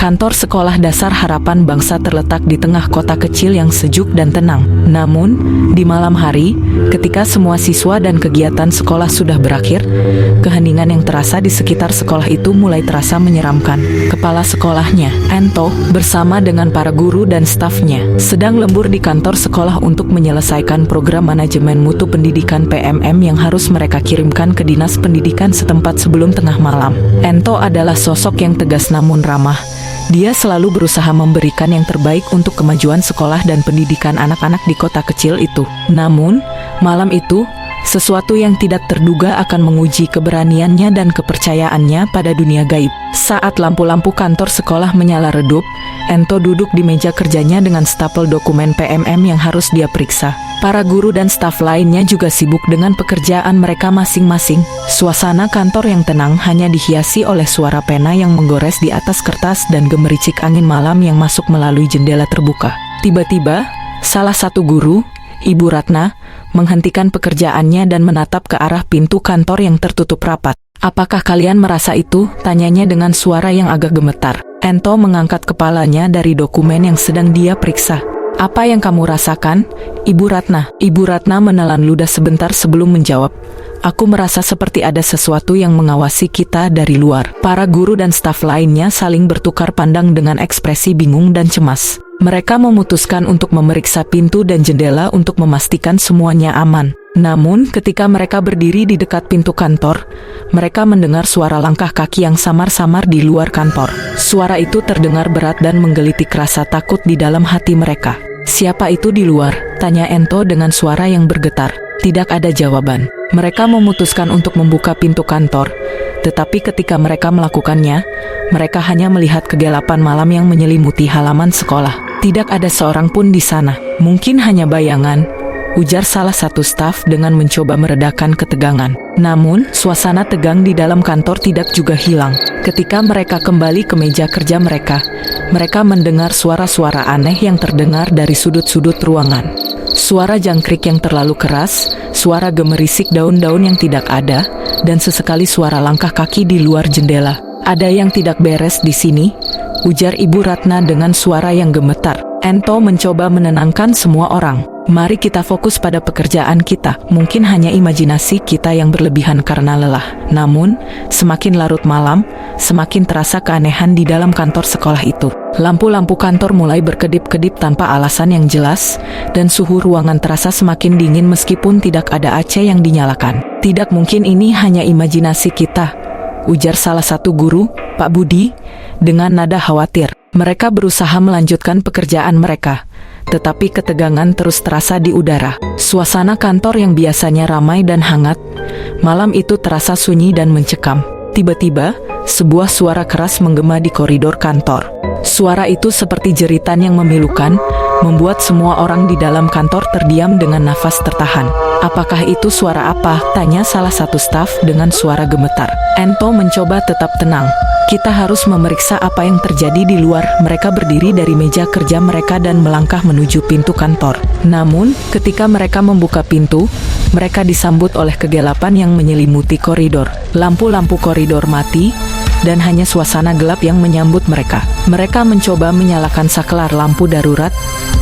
Kantor Sekolah Dasar Harapan Bangsa terletak di tengah kota kecil yang sejuk dan tenang. Namun, di malam hari, ketika semua siswa dan kegiatan sekolah sudah berakhir, keheningan yang terasa di sekitar sekolah itu mulai terasa menyeramkan. Kepala sekolahnya, Ento, bersama dengan para guru dan stafnya, sedang lembur di kantor sekolah untuk menyelesaikan program manajemen mutu pendidikan PMM yang harus mereka kirimkan ke Dinas Pendidikan setempat sebelum tengah malam. Ento adalah sosok yang tegas namun ramah. Dia selalu berusaha memberikan yang terbaik untuk kemajuan sekolah dan pendidikan anak-anak di kota kecil itu. Namun, malam itu, sesuatu yang tidak terduga akan menguji keberaniannya dan kepercayaannya pada dunia gaib. Saat lampu-lampu kantor sekolah menyala redup, Ento duduk di meja kerjanya dengan stapel dokumen PMM yang harus dia periksa. Para guru dan staf lainnya juga sibuk dengan pekerjaan mereka masing-masing. Suasana kantor yang tenang hanya dihiasi oleh suara pena yang menggores di atas kertas dan gemericik angin malam yang masuk melalui jendela terbuka. Tiba-tiba, salah satu guru, Ibu Ratna, menghentikan pekerjaannya dan menatap ke arah pintu kantor yang tertutup rapat. "Apakah kalian merasa itu?" tanyanya dengan suara yang agak gemetar. Ento mengangkat kepalanya dari dokumen yang sedang dia periksa. "Apa yang kamu rasakan, Ibu Ratna?" Ibu Ratna menelan ludah sebentar sebelum menjawab. "Aku merasa seperti ada sesuatu yang mengawasi kita dari luar." Para guru dan staf lainnya saling bertukar pandang dengan ekspresi bingung dan cemas. Mereka memutuskan untuk memeriksa pintu dan jendela untuk memastikan semuanya aman. Namun, ketika mereka berdiri di dekat pintu kantor, mereka mendengar suara langkah kaki yang samar-samar di luar kantor. Suara itu terdengar berat dan menggelitik rasa takut di dalam hati mereka. "Siapa itu di luar?" tanya Ento dengan suara yang bergetar. Tidak ada jawaban. Mereka memutuskan untuk membuka pintu kantor, tetapi ketika mereka melakukannya, mereka hanya melihat kegelapan malam yang menyelimuti halaman sekolah. Tidak ada seorang pun di sana. "Mungkin hanya bayangan," ujar salah satu staf dengan mencoba meredakan ketegangan. Namun, suasana tegang di dalam kantor tidak juga hilang. Ketika mereka kembali ke meja kerja mereka mendengar suara-suara aneh yang terdengar dari sudut-sudut ruangan. Suara jangkrik yang terlalu keras, suara gemerisik daun-daun yang tidak ada, dan sesekali suara langkah kaki di luar jendela. "Ada yang tidak beres di sini," ujar Ibu Ratna dengan suara yang gemetar. Ento mencoba menenangkan semua orang. "Mari kita fokus pada pekerjaan kita. Mungkin hanya imajinasi kita yang berlebihan karena lelah." Namun, semakin larut malam, semakin terasa keanehan di dalam kantor sekolah itu. Lampu-lampu kantor mulai berkedip-kedip tanpa alasan yang jelas, dan suhu ruangan terasa semakin dingin meskipun tidak ada AC yang dinyalakan. "Tidak mungkin ini hanya imajinasi kita," ujar salah satu guru, Pak Budi, dengan nada khawatir. Mereka berusaha melanjutkan pekerjaan mereka, tetapi ketegangan terus terasa di udara. Suasana kantor yang biasanya ramai dan hangat, malam itu terasa sunyi dan mencekam. Tiba-tiba, sebuah suara keras menggema di koridor kantor. Suara itu seperti jeritan yang memilukan, membuat semua orang di dalam kantor terdiam dengan nafas tertahan. "Apakah itu suara apa?" tanya salah satu staf dengan suara gemetar. Ento mencoba tetap tenang. "Kita harus memeriksa apa yang terjadi di luar." Mereka berdiri dari meja kerja mereka dan melangkah menuju pintu kantor. Namun, ketika mereka membuka pintu, mereka disambut oleh kegelapan yang menyelimuti koridor. Lampu-lampu koridor mati, dan hanya suasana gelap yang menyambut mereka. Mereka mencoba menyalakan saklar lampu darurat,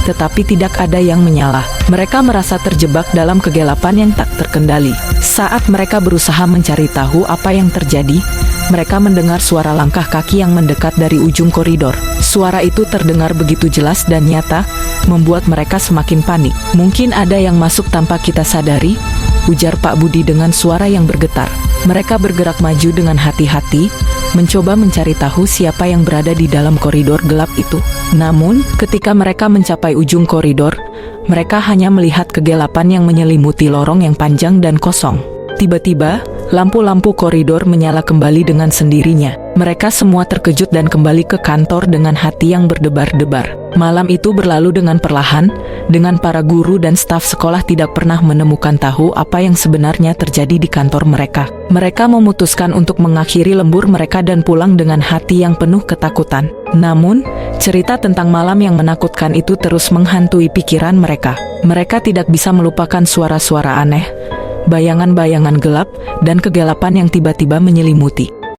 tetapi tidak ada yang menyala. Mereka merasa terjebak dalam kegelapan yang tak terkendali. Saat mereka berusaha mencari tahu apa yang terjadi, mereka mendengar suara langkah kaki yang mendekat dari ujung koridor. Suara itu terdengar begitu jelas dan nyata, membuat mereka semakin panik. "Mungkin ada yang masuk tanpa kita sadari," ujar Pak Budi dengan suara yang bergetar. Mereka bergerak maju dengan hati-hati, mencoba mencari tahu siapa yang berada di dalam koridor gelap itu. Namun, ketika mereka mencapai ujung koridor, mereka hanya melihat kegelapan yang menyelimuti lorong yang panjang dan kosong. Tiba-tiba, lampu-lampu koridor menyala kembali dengan sendirinya. Mereka semua terkejut dan kembali ke kantor dengan hati yang berdebar-debar. Malam itu berlalu dengan perlahan, dengan para guru dan staf sekolah tidak pernah menemukan tahu apa yang sebenarnya terjadi di kantor mereka. Mereka memutuskan untuk mengakhiri lembur mereka dan pulang dengan hati yang penuh ketakutan. Namun, cerita tentang malam yang menakutkan itu terus menghantui pikiran mereka. Mereka tidak bisa melupakan suara-suara aneh, bayangan-bayangan gelap, dan kegelapan yang tiba-tiba menyelimuti.